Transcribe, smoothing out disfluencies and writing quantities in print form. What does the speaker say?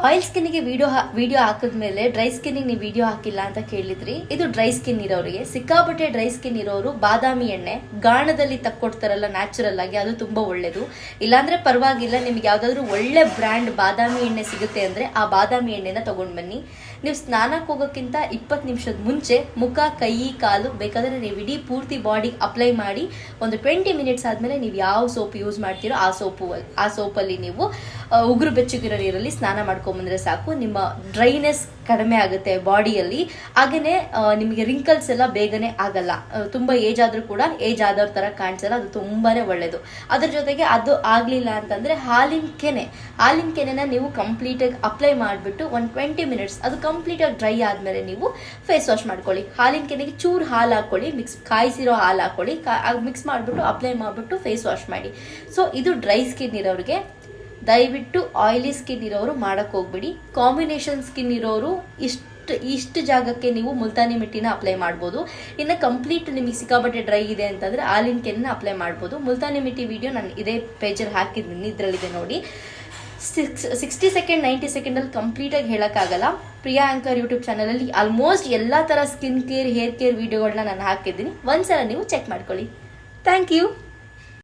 Oil ಸ್ಕಿನ್ಗೆ video ಹಾಕಿದ್ಮೇಲೆ dry ಸ್ಕಿನ್ಗೆ ನೀವು video ಹಾಕಿಲ್ಲ ಅಂತ ಕೇಳಿದ್ರಿ. ಇದು ಡ್ರೈ ಸ್ಕಿನ್ ಇರೋರಿಗೆ. ಸಿಕ್ಕಾಪಟ್ಟೆ ಡ್ರೈ ಸ್ಕಿನ್ ಇರೋರು ಬಾದಾಮಿ ಎಣ್ಣೆ ಗಾಣದಲ್ಲಿ ತಕ್ಕೊಡ್ತಾರಲ್ಲ ನ್ಯಾಚುರಲ್ ಆಗಿ, ಅದು ತುಂಬಾ ಒಳ್ಳೇದು. ಇಲ್ಲಾಂದ್ರೆ ಪರವಾಗಿಲ್ಲ, ನಿಮ್ಗೆ ಯಾವ್ದಾದ್ರು ಒಳ್ಳೆ ಬ್ರ್ಯಾಂಡ್ ಬಾದಾಮಿ ಎಣ್ಣೆ ಸಿಗುತ್ತೆ ಅಂದ್ರೆ ಆ ಬಾದಾಮಿ ಎಣ್ಣೆನ ತಗೊಂಡ್ ಬನ್ನಿ. ನೀವು ಸ್ನಾನಕ್ಕೆ ಹೋಗೋಕ್ಕಿಂತ 20 ನಿಮಿಷದ ಮುಂಚೆ ಮುಖ, ಕೈ, ಕಾಲು ಬೇಕಾದ್ರೆ ನೀವು ಇಡೀ ಪೂರ್ತಿ ಬಾಡಿ ಅಪ್ಲೈ ಮಾಡಿ ಒಂದು 20 ಮಿನಿಟ್ಸ್ ಆದ್ಮೇಲೆ ನೀವು ಯಾವ ಸೋಪ್ ಯೂಸ್ ಮಾಡ್ತೀರೋ ಆ ಸೋಪಲ್ಲಿ ನೀವು ಉಗುರು ಬೆಚ್ಚಗಿರೋ ನೀರಲ್ಲಿ ಸ್ನಾನ ಮಾಡ್ಕೊಂಬಂದ್ರೆ ಸಾಕು. ನಿಮ್ಮ ಡ್ರೈನೆಸ್ ಕಡಿಮೆ ಆಗುತ್ತೆ ಬಾಡಿಯಲ್ಲಿ. ಹಾಗೇನೆ ನಿಮಗೆ ರಿಂಕಲ್ಸ್ ಎಲ್ಲ ಬೇಗನೆ ಆಗಲ್ಲ. ತುಂಬಾ ಏಜ್ ಆದ್ರೂ ಕೂಡ ಏಜ್ ಆದವ್ರ ತರ ಕಾಣಿಸಲ್ಲ. ಅದು ತುಂಬಾನೇ ಒಳ್ಳೇದು. ಅದ್ರ ಜೊತೆಗೆ ಅದು ಆಗ್ಲಿಲ್ಲ ಅಂತಂದ್ರೆ ಹಾಲಿನ ಕೆನೆನ ನೀವು ಕಂಪ್ಲೀಟ್ ಆಗಿ ಅಪ್ಲೈ ಮಾಡಿಬಿಟ್ಟು ಒಂದು 20 ಮಿನಿಟ್ಸ್ ಅದು ಕಂಪ್ಲೀಟ್ ಆಗಿ ಡ್ರೈ ಆದ್ಮೇಲೆ ನೀವು ಫೇಸ್ ವಾಶ್ ಮಾಡ್ಕೊಳ್ಳಿ. ಹಾಲಿನ ಕೆನೆಗೆ ಚೂರು ಹಾಲು ಹಾಕೊಳ್ಳಿ, ಕಾಯಿಸಿರೋ ಹಾಲು ಹಾಕೊಳ್ಳಿ, ಮಿಕ್ಸ್ ಮಾಡಿಬಿಟ್ಟು ಅಪ್ಲೈ ಮಾಡಿಬಿಟ್ಟು ಫೇಸ್ ವಾಶ್ ಮಾಡಿ. ಸೊ ಇದು ಡ್ರೈ ಸ್ಕಿನ್ ಇರೋರಿಗೆ. ದಯವಿಟ್ಟು ಆಯಿಲಿ ಸ್ಕಿನ್ ಇರೋರು ಮಾಡಕ್ ಹೋಗ್ಬಿಡಿ. ಕಾಂಬಿನೇಷನ್ ಸ್ಕಿನ್ ಇರೋರು ಇಷ್ಟು ಜಾಗಕ್ಕೆ ನೀವು ಮುಲ್ತಾನಿ ಮಿಟ್ಟಿನ ಅಪ್ಲೈ ಮಾಡ್ಬೋದು. ಇನ್ನು ಕಂಪ್ಲೀಟ್ ನಿಮಗೆ ಸಿಕ್ಕಾಪಟ್ಟೆ ಡ್ರೈ ಇದೆ ಅಂತಂದ್ರೆ ಹಾಲಿನ ಕೆನೆನ ಅಪ್ಲೈ ಮಾಡ್ಬೋದು. ಮುಲ್ತಾನಿ ಮಿಟ್ಟಿ ವಿಡಿಯೋ ನಾನು ಇದೇ ಪೇಜಲ್ಲಿ ಹಾಕಿದ್ದೀನಿ, ಇದರಲ್ಲಿದೆ ನೋಡಿ. 60 ಸೆಕೆಂಡ್ 90 ಸೆಕೆಂಡಲ್ಲಿ ಕಂಪ್ಲೀಟಾಗಿ ಹೇಳೋಕ್ಕಾಗಲ್ಲ. ಪ್ರಿಯಾ ಆಂಕರ್ ಯೂಟ್ಯೂಬ್ ಚಾನಲಲ್ಲಿ ಆಲ್ಮೋಸ್ಟ್ ಎಲ್ಲ ಥರ ಸ್ಕಿನ್ ಕೇರ್, ಹೇರ್ ಕೇರ್ ವಿಡಿಯೋಗಳನ್ನ ನಾನು ಹಾಕಿದ್ದೀನಿ. ಒಂದ್ಸಲ ನೀವು ಚೆಕ್ ಮಾಡ್ಕೊಳ್ಳಿ. Thank you.